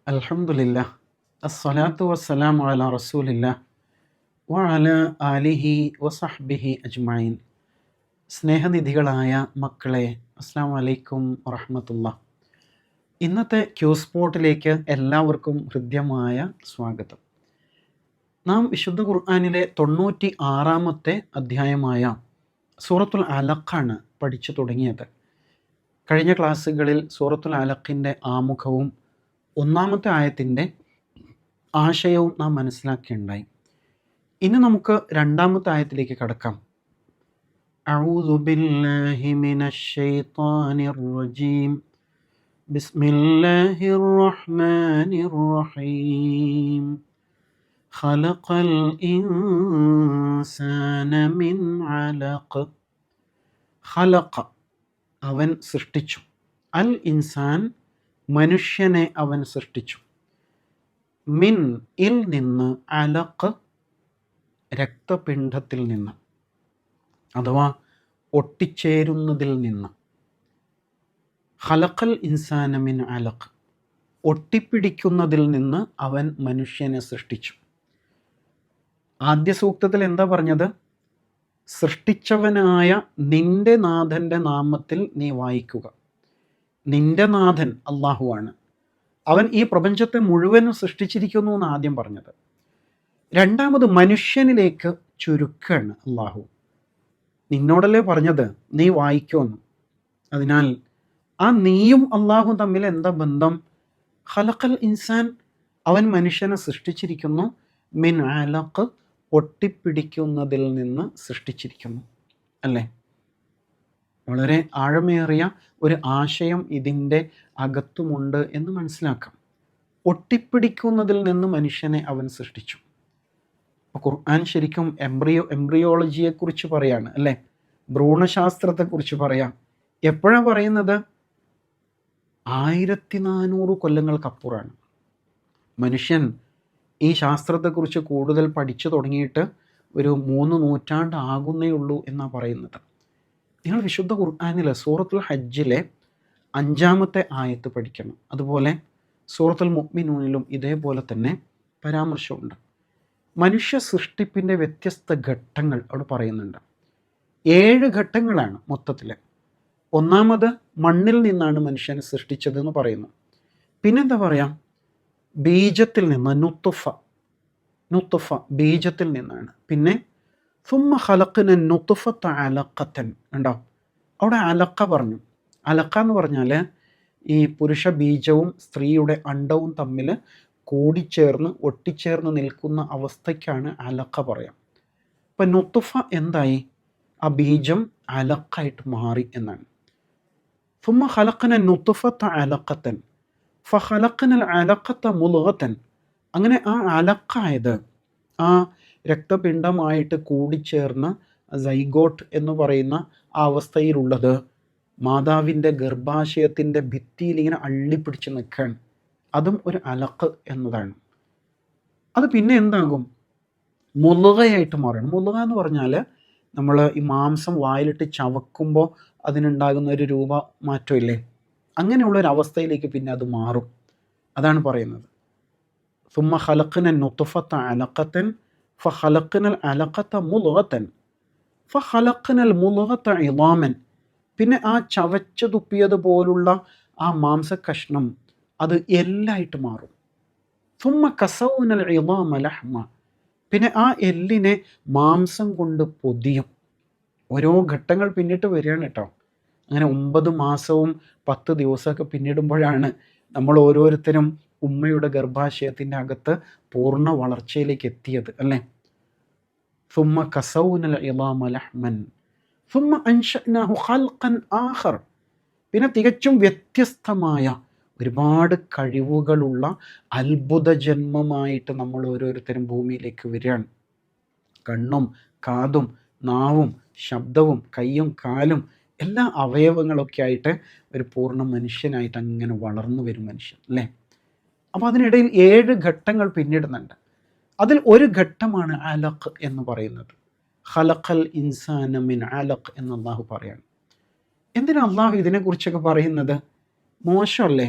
അൽഹംദുലില്ലാ അസ്സലാത്തു വസ്സലാമു അലാ റസൂലില്ലാ വഅലാ ആലിഹി വസഹ്ബിഹി അജ്മഈൻ. സ്നേഹനിധികളായ മക്കളെ, അസ്സലാമു അലൈക്കും വറഹ്മത്തുള്ളാഹി. ഇന്നത്തെ ക്യൂസ്പോട്ടിലേക്ക് എല്ലാവർക്കും ഹൃദ്യമായ സ്വാഗതം. നാം വിശുദ്ധ ഖുർആനിലെ 96-ാമത്തെ അധ്യായമായ സൂറത്തുൽ അലഖാണ് പഠിച്ചു തുടങ്ങിയത്. കഴിഞ്ഞ ക്ലാസ്സുകളിൽ സൂറത്തുൽ അലഖിൻ്റെ ആമുഖവും ഒന്നാമത്തെ ആയത്തിൻ്റെ ആശയവും നാം മനസ്സിലാക്കിയുണ്ടായി. ഇനി നമുക്ക് രണ്ടാമത്തെ ആയത്തിലേക്ക് കടക്കാം. അഊദു ബില്ലാഹി മിനശ് ശൈത്വാനിർ റജീം. ബിസ്മില്ലാഹിർ റഹ്മാനിർ റഹീം. ഖലഖൽ ഇൻസാന മിൻ അലഖ്. ഖലഖ അവൻ സൃഷ്ടിച്ചു, അൽ ഇൻസാൻ മനുഷ്യനെ അവൻ സൃഷ്ടിച്ചു, മിൻ ഇൽ നിന്ന്, അലഖ് രക്തപിണ്ഡത്തിൽ നിന്ന് അഥവാ ഒട്ടിച്ചേരുന്നതിൽ നിന്ന്. ഖലഖൽ ഇൻസാന മിൻ അലഖ് ഒട്ടിപ്പിടിക്കുന്നതിൽ നിന്ന് അവൻ മനുഷ്യനെ സൃഷ്ടിച്ചു. ആദ്യ സൂക്തത്തിൽ എന്താ പറഞ്ഞത്? സൃഷ്ടിച്ചവനായ നിന്റെ നാഥൻ്റെ നാമത്തിൽ നീ വായിക്കുക. നിന്റെ നാഥൻ അള്ളാഹുവാണ്. അവൻ ഈ പ്രപഞ്ചത്തെ മുഴുവനും സൃഷ്ടിച്ചിരിക്കുന്നു എന്ന് ആദ്യം പറഞ്ഞത്. രണ്ടാമത് മനുഷ്യനിലേക്ക് ചുരുക്കാണ് അള്ളാഹു. നിന്നോടല്ലേ പറഞ്ഞത് നീ വായിക്കുമെന്ന്. അതിനാൽ ആ നീയും അള്ളാഹും തമ്മിൽ എന്താ ബന്ധം? ഖലഖൽ ഇൻസാൻ അവൻ മനുഷ്യനെ സൃഷ്ടിച്ചിരിക്കുന്നു, മിൻ അലഖ് ഒട്ടിപ്പിടിക്കുന്നതിൽ നിന്ന് സൃഷ്ടിച്ചിരിക്കുന്നു. അല്ലേ? വളരെ ആഴമേറിയ ഒരു ആശയം ഇതിൻ്റെ അകത്തുമുണ്ട് എന്ന് മനസ്സിലാക്കാം. ഒട്ടിപ്പിടിക്കുന്നതിൽ നിന്ന് മനുഷ്യനെ അവൻ സൃഷ്ടിച്ചു. അപ്പോൾ ഖുർആൻ ശരിക്കും എംബ്രിയോളജിയെക്കുറിച്ച് പറയാണ്, അല്ലേ? ഭ്രൂണശാസ്ത്രത്തെക്കുറിച്ച് പറയാം. എപ്പോഴാണ് പറയുന്നത്? 1400 കൊല്ലങ്ങൾക്കപ്പുറമാണ്. മനുഷ്യൻ ഈ ശാസ്ത്രത്തെക്കുറിച്ച് കൂടുതൽ പഠിച്ചു തുടങ്ങിയിട്ട് ഒരു 3 നൂറ്റാണ്ട് ആകുന്നേ ഉള്ളൂ എന്നാണ് പറയുന്നത്. നിങ്ങൾ വിശുദ്ധ ഖുർആനിലെ സൂറത്തുൽ ഹജ്ജിലെ 5-ാമത്തെ ആയത്ത് പഠിക്കണം. അതുപോലെ സൂറത്തുൽ മുഅ്മിനൂനിലും ഇതേപോലെ തന്നെ പരാമർശമുണ്ട്. മനുഷ്യ സൃഷ്ടിപ്പിൻ്റെ വ്യത്യസ്ത ഘട്ടങ്ങൾ അവിടെ പറയുന്നുണ്ട്. 7 ഘട്ടങ്ങളാണ് മൊത്തത്തിൽ. ഒന്നാമത് മണ്ണിൽ നിന്നാണ് മനുഷ്യനെ സൃഷ്ടിച്ചതെന്ന് പറയുന്നു. പിന്നെന്താ പറയാം? ബീജത്തിൽ നിന്ന്, നുത്തുഫ ബീജത്തിൽ നിന്നാണ്. പിന്നെ സുമ്മ ഖലഖ്ന നുത്ഫത അലഖതൻ. ഉണ്ടോ? അവിടെ അലക്ക പറഞ്ഞു. അലക്ക എന്ന് പറഞ്ഞാൽ ഈ പുരുഷ ബീജവും സ്ത്രീയുടെ അണ്ടവും തമ്മിൽ കൂടിച്ചേർന്ന് ഒട്ടിച്ചേർന്ന് നിൽക്കുന്ന അവസ്ഥയ്ക്കാണ് അലക്ക പറയാം. ഇപ്പം നുത്ഫ എന്തായി? ആ ബീജം അലക്കായിട്ട് മാറി എന്നാണ്. സുമ്മ ഖലഖ്ന നുത്ഫത അലഖതൻ ഫഖലഖ്ന അലഖത മുദ്ഗതൻ. അങ്ങനെ ആ അലക്കായത് ആ രക്തപിണ്ഡമായിട്ട് കൂടിച്ചേർന്ന് സൈഗോട്ട് എന്ന് പറയുന്ന ആ അവസ്ഥയിലുള്ളത് മാതാവിൻ്റെ ഗർഭാശയത്തിൻ്റെ ഭിത്തിയിൽ ഇങ്ങനെ അള്ളിപ്പിടിച്ച് നിൽക്കുകയാണ്. അതും ഒരു അലക്ക് എന്നതാണ്. അത് പിന്നെ എന്താകും? മുളുകയായിട്ട് മാറണം. മുളുക എന്ന് പറഞ്ഞാൽ നമ്മൾ ഈ മാംസം വായിലിട്ട് ചവക്കുമ്പോൾ അതിനുണ്ടാകുന്ന ഒരു രൂപ മാറ്റമില്ലേ? അങ്ങനെയുള്ളൊരു അവസ്ഥയിലേക്ക് പിന്നെ അത് മാറും. അതാണ് പറയുന്നത്. സുമ്മ ഖലഖ്ന നുത്ഫത അലഖതൻ ഫഖലഖ്നൽ അലഖത മുദ്ഗതൻ ഫഖലഖ്നൽ മുദ്ഗത ഇളാമൻ. പിന്നെ ആ ചവച്ച് തുപ്പിയതുപോലുള്ള ആ മാംസകഷ്ണം അത് എല്ലായിട്ട് മാറും. സുമ്മ കസൗനൽ ഇളാമ ലഹ്മ. പിന്നെ ആ എല്ലിനെ മാംസം കൊണ്ട് പൊതിയും. ഓരോ ഘട്ടങ്ങൾ പിന്നിട്ട് വരികയാണ് കേട്ടോ. അങ്ങനെ 9 മാസവും 10 ദിവസമൊക്കെ പിന്നിടുമ്പോഴാണ് നമ്മൾ ഓരോരുത്തരും ഉമ്മയുടെ ഗർഭാശയത്തിൻ്റെ അകത്ത് പൂർണ്ണ വളർച്ചയിലേക്ക് എത്തിയത്, അല്ലേ? സുമ്മ കസൗനൽ ഇളാമ ലഹ്മൻ സുമ്മ അൻശഅനാഹു ഖൽഖൻ ആഖർ. പിന്നെ തികച്ചും വ്യത്യസ്തമായ ഒരുപാട് കഴിവുകളുള്ള അത്ഭുത ജന്മമായിട്ട് നമ്മൾ ഓരോരുത്തരും ഭൂമിയിലേക്ക് വരികയാണ്. കണ്ണും കാതും നാവും ശബ്ദവും കയ്യും കാലും എല്ലാ അവയവങ്ങളൊക്കെ ആയിട്ട് ഒരു പൂർണ്ണ മനുഷ്യനായിട്ട് അങ്ങനെ വളർന്നു വരും മനുഷ്യൻ, അല്ലേ? അപ്പോൾ അതിനിടയിൽ 7 ഘട്ടങ്ങൾ പിന്നിടുന്നുണ്ട്. അതിൽ ഒരു ഘട്ടമാണ് അലഖ് എന്ന് പറയുന്നത്. ഖലഖൽ ഇൻസാന മിൻ അലഖ് എന്ന് അള്ളാഹു പറയാണ്. എന്തിനാ അള്ളാഹു ഇതിനെക്കുറിച്ചൊക്കെ പറയുന്നത്? മോശമല്ലേ?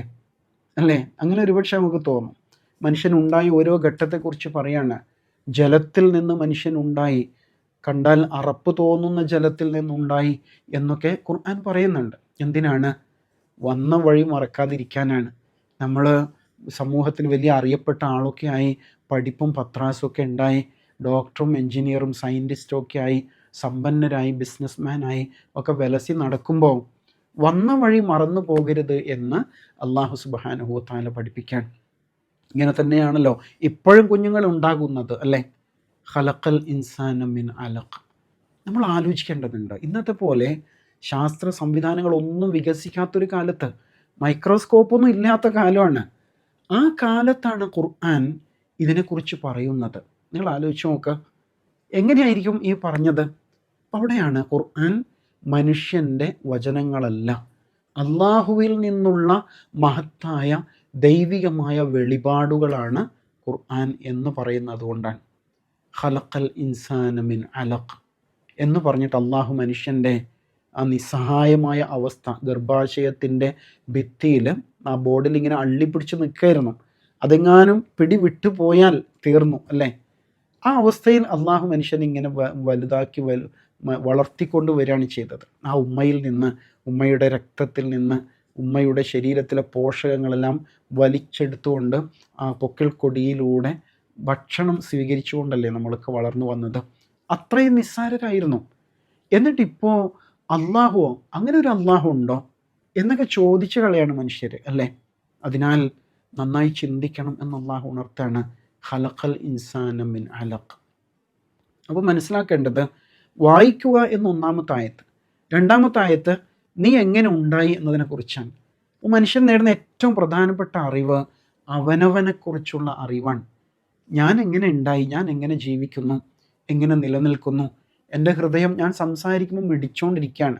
അല്ലേ? അങ്ങനെ ഒരുപക്ഷെ നമുക്ക് തോന്നും. മനുഷ്യനുണ്ടായി ഓരോ ഘട്ടത്തെക്കുറിച്ച് പറയാണ്. ജലത്തിൽ നിന്ന് മനുഷ്യനുണ്ടായി, കണ്ടാൽ അറപ്പ് തോന്നുന്ന ജലത്തിൽ നിന്നുണ്ടായി എന്നൊക്കെ ഖുർആൻ പറയുന്നുണ്ട്. എന്തിനാണ്? വന്ന വഴി മറക്കാതിരിക്കാനാണ്. നമ്മൾ സമൂഹത്തിൽ വലിയ അറിയപ്പെട്ട ആളൊക്കെ ആയി, പഠിപ്പും പത്രാസും ഒക്കെ ഉണ്ടായി, ഡോക്ടറും എൻജിനീയറും സയൻറ്റിസ്റ്റും ഒക്കെ ആയി, സമ്പന്നരായി, ബിസിനസ്മാനായി ഒക്കെ വിലസി നടക്കുമ്പോൾ വന്ന വഴി മറന്നു പോകരുത് എന്ന് അള്ളാഹു സുബ്ഹാനഹു വ തആല പഠിപ്പിക്കാൻ. ഇങ്ങനെ തന്നെയാണല്ലോ ഇപ്പോഴും കുഞ്ഞുങ്ങൾ ഉണ്ടാകുന്നത്, അല്ലേ? ഖലഖൽ ഇൻസാന മിൻ അലഖ്. നമ്മൾ ആലോചിക്കേണ്ടതുണ്ട്. ഇന്നത്തെ പോലെ ശാസ്ത്ര സംവിധാനങ്ങളൊന്നും വികസിക്കാത്തൊരു കാലത്ത്, മൈക്രോസ്കോപ്പൊന്നും ഇല്ലാത്ത കാലമാണ്. ആ കാലത്താണ് ഖുർആൻ ഇതിനെക്കുറിച്ച് പറയുന്നത്. നിങ്ങൾ ആലോചിച്ച് നോക്കുക, എങ്ങനെയായിരിക്കും ഈ പറഞ്ഞത്? അവിടെയാണ് ഖുർആൻ മനുഷ്യൻ്റെ വചനങ്ങളല്ല, അള്ളാഹുവിൽ നിന്നുള്ള മഹത്തായ ദൈവികമായ വെളിപാടുകളാണ് ഖുർആൻ എന്ന് പറയുന്നത് കൊണ്ടാണ്. ഖലഖൽ ഇൻസാന മിൻ അലഖ് എന്ന് പറഞ്ഞിട്ട് അള്ളാഹു മനുഷ്യൻ്റെ ആ നിസ്സഹായമായ അവസ്ഥ, ഗർഭാശയത്തിൻ്റെ ഭിത്തിയിൽ ആ ബോർഡിൽ ഇങ്ങനെ അള്ളിപ്പിടിച്ച് നിൽക്കുകയായിരുന്നു. അതെങ്ങാനും പിടിവിട്ടു പോയാൽ തീർന്നു, അല്ലേ? ആ അവസ്ഥയിൽ അള്ളാഹു മനുഷ്യനെ ഇങ്ങനെ വലുതാക്കി വളർത്തിക്കൊണ്ട് വരികയാണ് ചെയ്തത്. ആ ഉമ്മയിൽ നിന്ന്, ഉമ്മയുടെ രക്തത്തിൽ നിന്ന്, ഉമ്മയുടെ ശരീരത്തിലെ പോഷകങ്ങളെല്ലാം വലിച്ചെടുത്തുകൊണ്ട് ആ പൊക്കിൾ കൊടിയിലൂടെ ഭക്ഷണം സ്വീകരിച്ചുകൊണ്ടല്ലേ നമ്മളൊക്കെ വളർന്നു വന്നത്. അത്രയും നിസ്സാരരായിരുന്നു. എന്നിട്ടിപ്പോൾ അള്ളാഹുവോ, അങ്ങനെ ഒരു അള്ളാഹു ഉണ്ടോ എന്നൊക്കെ ചോദിച്ചു കളയാണ് മനുഷ്യർ, അല്ലേ? അതിനാൽ നന്നായി ചിന്തിക്കണം എന്ന് അള്ളാഹു ഉണർത്താണ്. ഖലഖൽ ഇൻസാന മിൻ അലഖ്. അപ്പോൾ മനസ്സിലാക്കേണ്ടത്, വായിക്കുക എന്ന ഒന്നാമത്തെ ആയത്ത്. രണ്ടാമത്തെ ആയത്ത് നീ എങ്ങനെ ഉണ്ടായി എന്നതിനെക്കുറിച്ചാണ്. അപ്പോൾ മനുഷ്യൻ നേടുന്ന ഏറ്റവും പ്രധാനപ്പെട്ട അറിവ് അവനവനെക്കുറിച്ചുള്ള അറിവാണ്. ഞാൻ എങ്ങനെ ഉണ്ടായി, ഞാൻ എങ്ങനെ ജീവിക്കുന്നു, എങ്ങനെ നിലനിൽക്കുന്നു, എൻ്റെ ഹൃദയം ഞാൻ സംസാരിക്കുമ്പോൾ മിടിച്ചുകൊണ്ടിരിക്കുകയാണ്,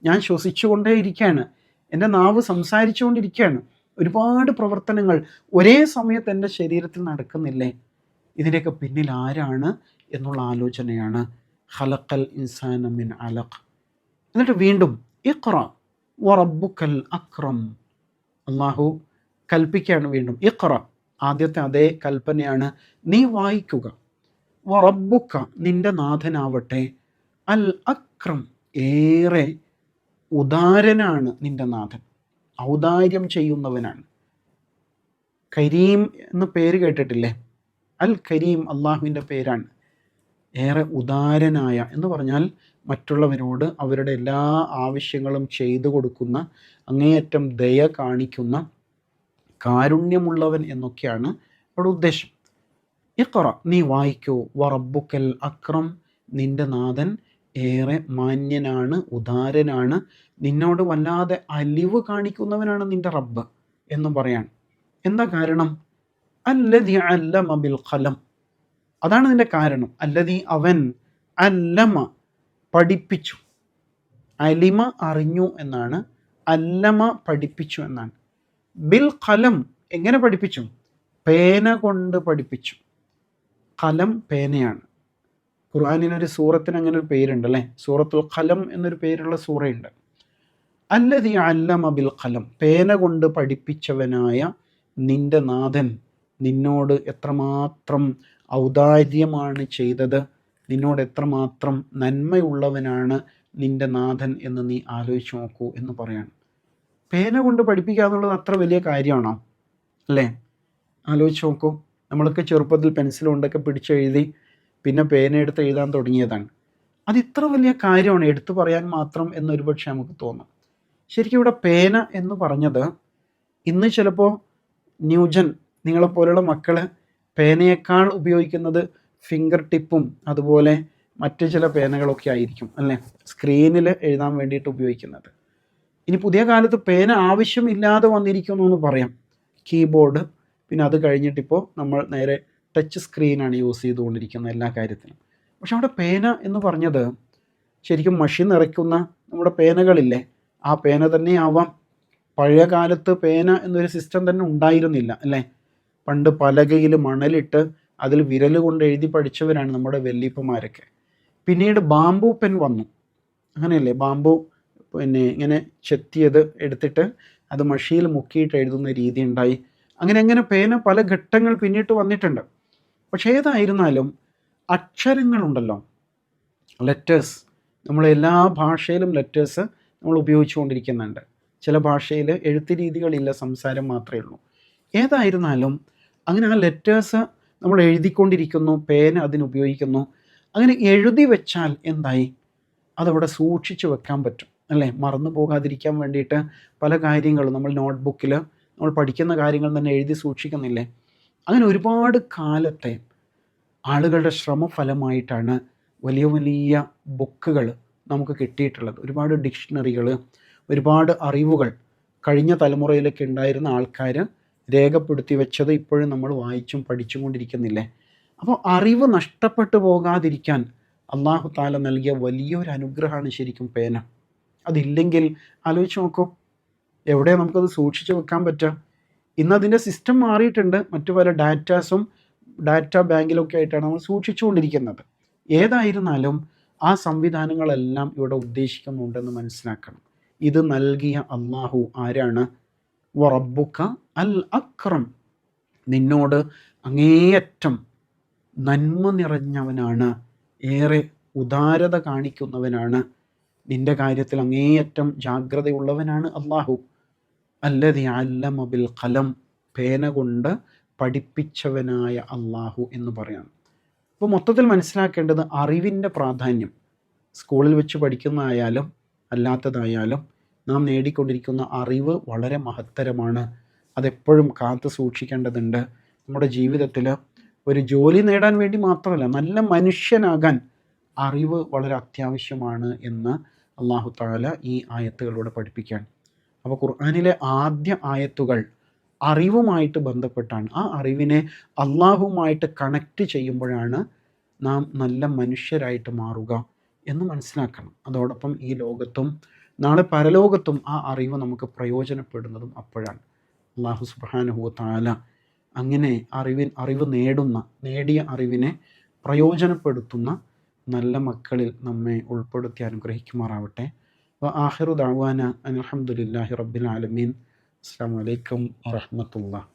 ഞാൻ ശ്വസിച്ചുകൊണ്ടേ ഇരിക്കുകയാണ്, എൻ്റെ നാവ് സംസാരിച്ചുകൊണ്ടിരിക്കുകയാണ്, ഒരുപാട് പ്രവർത്തനങ്ങൾ ഒരേ സമയത്ത് എൻ്റെ ശരീരത്തിൽ നടക്കുന്നില്ലേ? ഇതിൻ്റെയൊക്കെ പിന്നിൽ ആരാണ് എന്നുള്ള ആലോചനയാണ് ഖലഖൽ ഇൻസാന മിൻ അലഖ്. എന്നിട്ട് വീണ്ടും ഇഖ്റ വറബ്ബുക്കൽ അക്രം. അള്ളാഹു കൽപ്പിക്കുകയാണ് വീണ്ടും. ഇഖ്റ, ആദ്യത്തെ അതേ കൽപ്പനയാണ്, നീ വായിക്കുക. വറബ്ബുക്ക, നിൻ്റെ നാഥനാവട്ടെ, അൽ അക്രം, ഏറെ ഉദാരനാണ് നിൻ്റെ നാഥൻ, ഔദാര്യം ചെയ്യുന്നവനാണ്. കരീം എന്ന് പേര് കേട്ടിട്ടില്ലേ? അൽ കരീം അള്ളാഹുവിൻ്റെ പേരാണ്. ഏറെ ഉദാരനായ എന്ന് പറഞ്ഞാൽ മറ്റുള്ളവരോട് അവരുടെ എല്ലാ ആവശ്യങ്ങളും ചെയ്തു കൊടുക്കുന്ന, അങ്ങേയറ്റം ദയ കാണിക്കുന്ന, കാരുണ്യമുള്ളവൻ എന്നൊക്കെയാണ് അവിടെ ഉദ്ദേശം. ഇഖ്റ, നീ വായിക്കൂ. വറബ്ബുക്കൽ അക്രം, നിൻ്റെ നാഥൻ ഏറെ മാന്യനാണ്, ഉദാരനാണ്, നിന്നോട് വല്ലാതെ അലിവ് കാണിക്കുന്നവനാണ് നിൻ്റെ റബ്ബ് എന്ന് പറയാണ്. എന്താ കാരണം? അല്ലദി അല്ലമ ബിൽ ഖലം, അതാണ് നിൻ്റെ കാരണം. അല്ലദി, അവൻ, അല്ലമ, പഠിപ്പിച്ചു. അലിമ അറിഞ്ഞു എന്നാണ്, അല്ലമ പഠിപ്പിച്ചു എന്നാണ്. ബിൽ ഖലം, എങ്ങനെ പഠിപ്പിച്ചു? പേന കൊണ്ട് പഠിപ്പിച്ചു. ഖലം പേനയാണ്. ഖുർആനിലൊരു സൂറത്തിന് അങ്ങനെ ഒരു പേരുണ്ട്, അല്ലേ? സൂറത്തുൽ ഖലം എന്നൊരു പേരുള്ള സൂറയുണ്ട്. അല്ലദി അല്ലമ ബിൽ ഖലം, പേന കൊണ്ട് പഠിപ്പിച്ചവനായ നിൻ്റെ നാഥൻ നിന്നോട് എത്രമാത്രം ഔദാര്യമാണ് ചെയ്തത്, നിന്നോട് എത്രമാത്രം നന്മയുള്ളവനാണ് നിൻ്റെ നാഥൻ എന്ന് നീ ആലോചിച്ച് നോക്കൂ എന്ന് പറയാണ്. പേന കൊണ്ട് പഠിപ്പിക്കുക എന്നുള്ളത് അത്ര വലിയ കാര്യമാണോ? അല്ലേ? ആലോചിച്ച് നോക്കൂ. നമ്മളൊക്കെ ചെറുപ്പത്തിൽ പെൻസിൽ കൊണ്ടൊക്കെ പിടിച്ചെഴുതി പിന്നെ പേന എടുത്ത് എഴുതാൻ തുടങ്ങിയതാണ്. അത് ഇത്ര വലിയ കാര്യമാണ് എടുത്തു പറയാൻ മാത്രം എന്നൊരുപക്ഷെ നമുക്ക് തോന്നും. ശരിക്കും ഇവിടെ പേന എന്ന് പറഞ്ഞത്, ഇന്ന് ചിലപ്പോൾ ന്യൂജൻ നിങ്ങളെപ്പോലുള്ള മക്കൾ പേനയേക്കാൾ ഉപയോഗിക്കുന്നത് ഫിംഗർ ടിപ്പും അതുപോലെ മറ്റ് ചില പേനകളൊക്കെ ആയിരിക്കും, അല്ലേ? സ്ക്രീനിൽ എഴുതാൻ വേണ്ടിയിട്ട് ഉപയോഗിക്കുന്നത്. ഇനി പുതിയ കാലത്ത് പേന ആവശ്യമില്ലാതെ വന്നിരിക്കുന്നു എന്ന് പറയാം. കീബോർഡ്, പിന്നെ അത് കഴിഞ്ഞിട്ടിപ്പോൾ നമ്മൾ നേരെ ടച്ച് സ്ക്രീനാണ് യൂസ് ചെയ്തുകൊണ്ടിരിക്കുന്നത് എല്ലാ കാര്യത്തിനും. പക്ഷെ അവിടെ പേന എന്ന് പറഞ്ഞത് ശരിക്കും മഷി നിറയ്ക്കുന്ന നമ്മുടെ പേനകളില്ലേ, ആ പേന തന്നെ ആവാം. പഴയ കാലത്ത് പേന എന്നൊരു സിസ്റ്റം തന്നെ ഉണ്ടായിരുന്നില്ല, അല്ലേ? പണ്ട് പലകയിൽ മണലിട്ട് അതിൽ വിരൽ കൊണ്ട് എഴുതി പഠിച്ചവരാണ് നമ്മുടെ വല്യപ്പന്മാരൊക്കെ. പിന്നീട് ബാംബു പെൻ വന്നു, അങ്ങനെയല്ലേ? ബാംബു പിന്നെ ഇങ്ങനെ ചെത്തിയത് എടുത്തിട്ട് അത് മഷിയിൽ മുക്കിയിട്ട് എഴുതുന്ന രീതി ഉണ്ടായി. അങ്ങനെ അങ്ങനെ പേന പല ഘട്ടങ്ങൾ പിന്നിട്ട് വന്നിട്ടുണ്ട്. പക്ഷേ ഏതായിരുന്നാലും അക്ഷരങ്ങളുണ്ടല്ലോ, ലെറ്റേഴ്സ്, നമ്മളെല്ലാ ഭാഷയിലും ലെറ്റേഴ്സ് നമ്മൾ ഉപയോഗിച്ചുകൊണ്ടിരിക്കുന്നുണ്ട്. ചില ഭാഷയിൽ എഴുത്ത് രീതികളില്ല, സംസാരം മാത്രമേ ഉള്ളൂ. ഏതായിരുന്നാലും അങ്ങനെ ആ ലെറ്റേഴ്സ് നമ്മൾ എഴുതിക്കൊണ്ടിരിക്കുന്നു, പേന അതിനുപയോഗിക്കുന്നു. അങ്ങനെ എഴുതി വെച്ചാൽ എന്തായി, അതവിടെ സൂക്ഷിച്ച് വെക്കാൻ പറ്റും അല്ലേ? മറന്നു പോകാതിരിക്കാൻ വേണ്ടിയിട്ട് പല കാര്യങ്ങളും നമ്മൾ നോട്ട്ബുക്കിൽ നമ്മൾ പഠിക്കുന്ന കാര്യങ്ങൾ തന്നെ എഴുതി സൂക്ഷിക്കുന്നില്ലേ? അങ്ങനെ ഒരുപാട് കാലത്തെ ആളുകളുടെ ശ്രമഫലമായിട്ടാണ് വലിയ വലിയ ബുക്കുകൾ നമുക്ക് കിട്ടിയിട്ടുള്ളത്. ഒരുപാട് ഡിക്ഷണറികൾ, ഒരുപാട് അറിവുകൾ കഴിഞ്ഞ തലമുറയിലൊക്കെ ഉണ്ടായിരുന്ന ആൾക്കാർ രേഖപ്പെടുത്തി വെച്ചത് ഇപ്പോഴും നമ്മൾ വായിച്ചും പഠിച്ചും കൊണ്ടിരിക്കുന്നില്ലേ? അപ്പോൾ അറിവ് നഷ്ടപ്പെട്ടു പോകാതിരിക്കാൻ അള്ളാഹു താല നൽകിയ വലിയൊരു അനുഗ്രഹമാണ് ശരിക്കും പേന. അതില്ലെങ്കിൽ ആലോചിച്ച് നോക്കൂ, എവിടെ നമുക്കത് സൂക്ഷിച്ച് വെക്കാൻ പറ്റുക? ഇന്നതിൻ്റെ സിസ്റ്റം മാറിയിട്ടുണ്ട്. മറ്റു പല ഡാറ്റ ബാങ്കിലൊക്കെ ആയിട്ടാണ് നമ്മൾ സൂക്ഷിച്ചുകൊണ്ടിരിക്കുന്നത്. ഏതായിരുന്നാലും ആ സംവിധാനങ്ങളെല്ലാം ഇവിടെ ഉദ്ദേശിക്കുന്നുണ്ടെന്ന് മനസ്സിലാക്കണം. ഇത് നൽകിയ അള്ളാഹു ആരാണ്? വറബ്ബുക അൽ അക്രം, നിന്നോട് അങ്ങേയറ്റം നന്മ നിറഞ്ഞവനാണ്, ഏറെ ഉദാരത കാണിക്കുന്നവനാണ്, നിൻ്റെ കാര്യത്തിൽ അങ്ങേയറ്റം ജാഗ്രതയുള്ളവനാണ് അള്ളാഹു. അല്ലദി അല്ലമ ബിൽ ഖലം, പേന കൊണ്ട് പഠിപ്പിച്ചവനായ അള്ളാഹു എന്ന് പറയാം. അപ്പോൾ മൊത്തത്തിൽ മനസ്സിലാക്കേണ്ടത് അറിവിൻ്റെ പ്രാധാന്യം, സ്കൂളിൽ വെച്ച് പഠിക്കുന്നതായാലും അല്ലാത്തതായാലും നാം നേടിക്കൊണ്ടിരിക്കുന്ന അറിവ് വളരെ മഹത്തരമാണ്. അതെപ്പോഴും കാത്തു സൂക്ഷിക്കേണ്ടതുണ്ട്. നമ്മുടെ ജീവിതത്തിൽ ഒരു ജോലി നേടാൻ വേണ്ടി മാത്രമല്ല, നല്ല മനുഷ്യനാകാൻ അറിവ് വളരെ അത്യാവശ്യമാണ് എന്ന് അള്ളാഹു തആല ഈ ആയത്തുകളിലൂടെ പഠിപ്പിക്കുകയാണ്. അപ്പോൾ ഖുർആനിലെ ആദ്യ ആയത്തുകൾ അറിവുമായിട്ട് ബന്ധപ്പെട്ടാണ്. ആ അറിവിനെ അള്ളാഹുവുമായിട്ട് കണക്റ്റ് ചെയ്യുമ്പോഴാണ് നാം നല്ല മനുഷ്യരായിട്ട് മാറുക എന്ന് മനസ്സിലാക്കണം. അതോടൊപ്പം ഈ ലോകത്തും നാളെ പരലോകത്തും ആ അറിവ് നമുക്ക് പ്രയോജനപ്പെടുന്നതും അപ്പോഴാണ്. അള്ളാഹു സുബ്ഹാനഹു വ തആല അങ്ങനെ അറിവ് നേടിയ അറിവിനെ പ്രയോജനപ്പെടുത്തുന്ന നല്ല മക്കളിൽ നമ്മെ ഉൾപ്പെടുത്തി അനുഗ്രഹിക്കുമാറാവട്ടെ. വ ആഖിറു ദഅ്വാന അൽഹംദുലില്ലാഹി റബ്ബിൽ ആലമീൻ. അസ്സലാമു അലൈക്കും വറഹ്മത്തുള്ളാഹി.